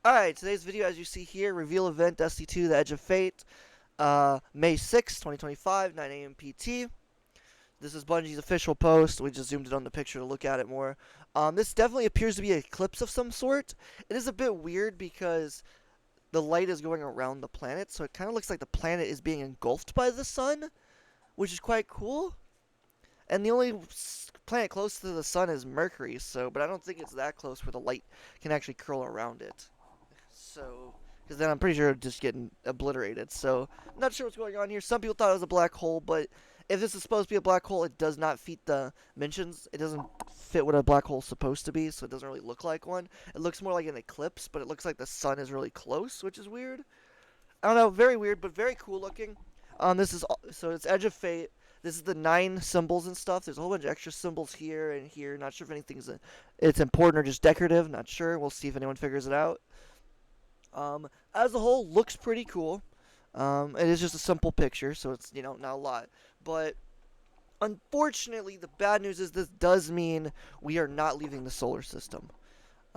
Alright, today's video, as you see here, reveal event Destiny 2 The Edge of Fate, May 6th, 2025, 9 a.m. PT. This is Bungie's official post. We just zoomed in on the picture to look at it more. This definitely appears to be an eclipse of some sort. It is a bit weird because the light is going around the planet, so it kind of looks like the planet is being engulfed by the sun, which is quite cool. And the only planet close to the sun is Mercury, but I don't think it's that close where the light can actually curl around it. So, because then I'm pretty sure it'd just getting obliterated. So, I'm not sure what's going on here. Some people thought it was a black hole, but if this is supposed to be a black hole, it does not fit the dimensions. It doesn't fit what a black hole's supposed to be, so it doesn't really look like one. It looks more like an eclipse, but it looks like the sun is really close, which is weird. I don't know, very weird, but very cool looking. So it's Edge of Fate. This is the 9 symbols and stuff. There's a whole bunch of extra symbols here and here. Not sure if it's important or just decorative. Not sure. We'll see if anyone figures it out. As a whole, looks pretty cool. It is just a simple picture, so it's not a lot. But unfortunately, the bad news is this does mean we are not leaving the solar system.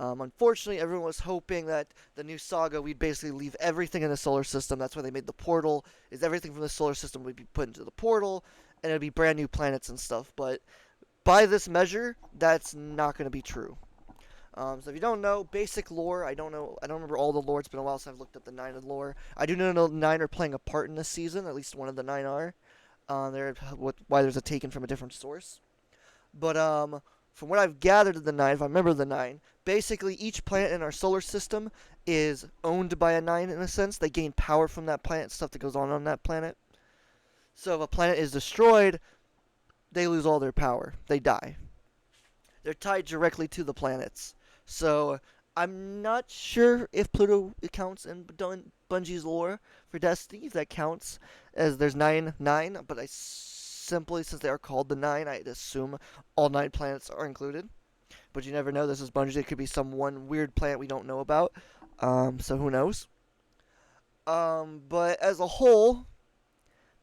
Unfortunately, everyone was hoping that the new saga, we'd basically leave everything in the solar system. That's why they made the portal, is everything from the solar system would be put into the portal, and it'd be brand new planets and stuff. But by this measure, that's not going to be true. So if you don't know, basic lore, I don't remember all the lore. It's been a while since I've looked up the 9 of lore. I do know the 9 are playing a part in this season, at least one of the 9 are. Why there's a taken from a different source. But from what I've gathered of the 9, if I remember the 9, basically each planet in our solar system is owned by a 9 in a sense. They gain power from that planet, stuff that goes on that planet. So if a planet is destroyed, they lose all their power. They die. They're tied directly to the planets. So I'm not sure if Pluto counts in Bungie's lore for Destiny, if that counts, as there's 9, but I simply, since they are called the 9, I'd assume all 9 planets are included. But you never know, this is Bungie, it could be some one weird planet we don't know about, so who knows. But as a whole,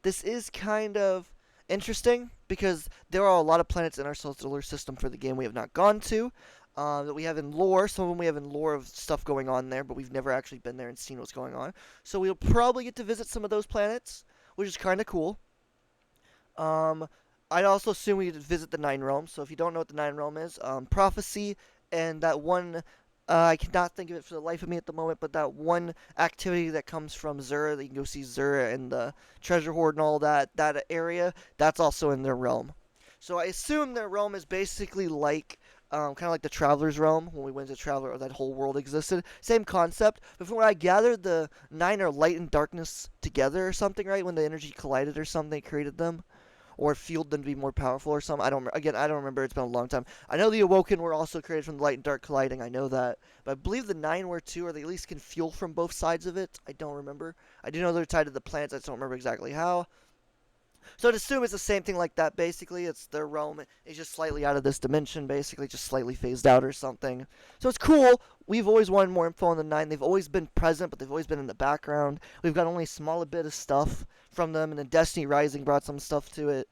this is kind of interesting because there are a lot of planets in our solar system for the game we have not gone to. That we have in lore. Some of them we have in lore of stuff going on there, but we've never actually been there and seen what's going on. So we'll probably get to visit some of those planets, which is kind of cool. I'd also assume we'd visit the 9 realms. So if you don't know what the 9 realm is, prophecy and that one. I cannot think of it for the life of me at the moment, but that one activity that comes from Zura, that you can go see Zura and the treasure hoard and all that area, that's also in their realm. So I assume their realm is basically like kind of like the Traveler's Realm when we went to Traveler, or that whole world existed. Same concept, but from what I gathered, the 9 are light and darkness together or something, right? When the energy collided or something, they created them, or fueled them to be more powerful or something. I don't remember. It's been a long time. I know the Awoken were also created from the light and dark colliding. I know that, but I believe the 9 were too, or they at least can fuel from both sides of it. I don't remember. I do know they're tied to the planets. I just don't remember exactly how. So I'd assume it's the same thing like that, basically. It's their realm is just slightly out of this dimension, basically, just slightly phased out or something. So it's cool. We've always wanted more info on the 9. They've always been present, but they've always been in the background. We've got only a small bit of stuff from them, and then Destiny Rising brought some stuff to it,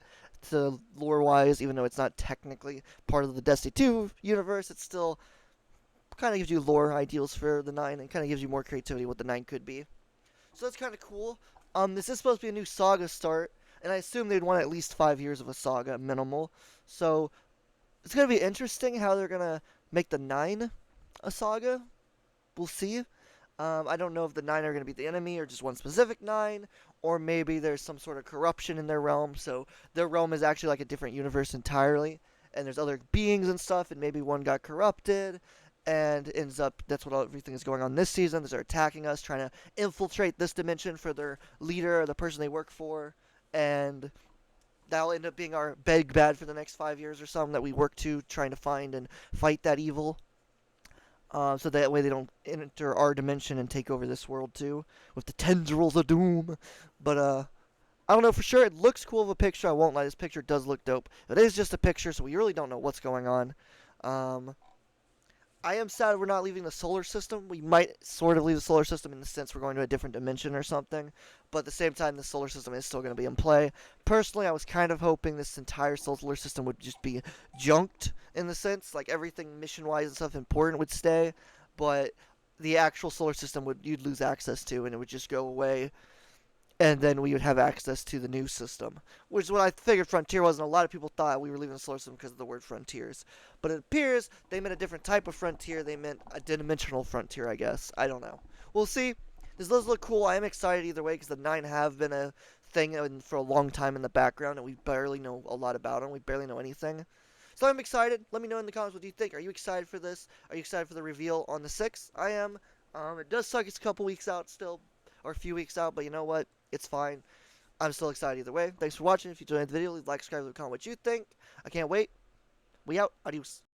to lore-wise, even though it's not technically part of the Destiny 2 universe. It still kind of gives you lore ideals for the 9, and kind of gives you more creativity what the 9 could be. So that's kind of cool. This is supposed to be a new saga start, and I assume they'd want at least 5 years of a saga, minimal. So it's going to be interesting how they're going to make the 9 a saga. We'll see. I don't know if the 9 are going to be the enemy or just one specific 9, or maybe there's some sort of corruption in their realm, so their realm is actually like a different universe entirely, and there's other beings and stuff, and maybe one got corrupted, and ends up, that's what everything is going on this season. They're attacking us, trying to infiltrate this dimension for their leader or the person they work for, and that'll end up being our big bad for the next 5 years or something that we work to, trying to find and fight that evil. So that way they don't enter our dimension and take over this world too, with the tendrils of doom. But I don't know for sure. It looks cool of a picture. I won't lie, this picture does look dope. It is just a picture, so we really don't know what's going on. I am sad we're not leaving the solar system. We might sort of leave the solar system in the sense we're going to a different dimension or something, but at the same time, the solar system is still going to be in play. Personally, I was kind of hoping this entire solar system would just be junked in the sense, like everything mission-wise and stuff important would stay, but the actual solar system you'd lose access to, and it would just go away, and then we would have access to the new system, which is what I figured Frontier was. And a lot of people thought we were leaving the solar system because of the word frontiers, but it appears they meant a different type of frontier. They meant a dimensional frontier, I guess. I don't know. We'll see. This does look cool. I am excited either way because the 9 have been a thing for a long time in the background, and we barely know a lot about them. We barely know anything. So I'm excited. Let me know in the comments what you think. Are you excited for this? Are you excited for the reveal on the 6th? I am. It does suck. It's a couple weeks out still, or a few weeks out, but you know what? It's fine. I'm still excited either way. Thanks for watching. If you enjoyed the video, leave a like, subscribe, leave a comment what you think. I can't wait. We out. Adios.